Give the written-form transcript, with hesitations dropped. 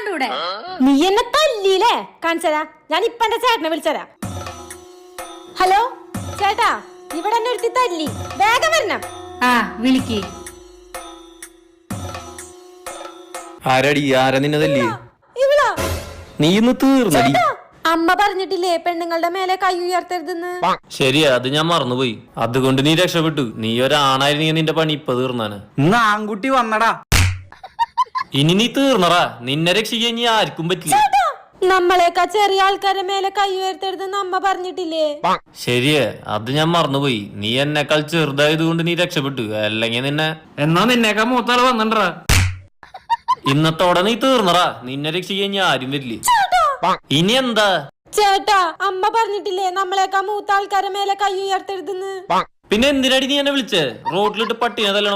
കണ്ടൂടെ? നീ എന്നെ തല്ലിയില്ലേ? കാണിച്ചരാ, ഞാൻ ഇപ്പൊ എന്റെ ചേട്ടനെ വിളിച്ചരാ. ഹലോ ചേട്ടാ, ഇവിടെ എന്നെ ഒരുത്തി തല്ലി, വേഗം വരണം. ആ വിളിക്ക്. ആരടി? ആരാ നിന്നെ തല്ലി? ഇവളാ. നീ ഇന്ന് തീർന്നടി. അമ്മ പറഞ്ഞിട്ടില്ലേ പെണ്ണുങ്ങളുടെ മേലെ കൈ ഉയർത്തരുതെന്ന്? ശരിയാ, അത് ഞാൻ മറന്നുപോയി. അതുകൊണ്ട് നീ രക്ഷപ്പെട്ടു. നീ ഒരാണായിരുന്നെങ്കിൽ നിന്റെ പണി ഇപ്പൊ തീർന്നാണ്. ഇന്ന് ആൺകുട്ടി വന്നടാ. ഇനി നീ തീർന്നറാ. നിന്നെ രക്ഷിക്കാൻ ഇനി ആർക്കും പറ്റില്ല. നമ്മളെക്കാ ചെറിയ ആൾക്കാരുടെ മേലെ കൈ ഉയർത്തരുതെന്ന് അമ്മ പറഞ്ഞിട്ടില്ലേ? ശരിയാ, അത് ഞാൻ മറന്നുപോയി. നീ എന്നെക്കാൾ ചെറുതായത് കൊണ്ട് നീ രക്ഷപ്പെട്ടു. അല്ലെങ്കിൽ നിന്നെ എന്നാ നിന്നേക്കാ മൂത്താള് വന്നിട്ടടാ. ഇന്നത്തോടെ നീ തീർന്നറാ. നിന്നെ രക്ഷിക്കാൻ ഇനി ആരും വരില്ലേ. ഇനി എന്താ? ചേട്ടാ, അമ്മ പറഞ്ഞിട്ടില്ലേ നമ്മളെക്കാ മൂത്ത ആൾക്കാരുടെ മേലെ കൈ ഉയർത്തരുതെന്ന്? പിന്നെ എന്തിനടി നീ എന്നെ വിളിച്ചേ? റോഡിലിട്ട് പട്ടിനെ തല്ലണ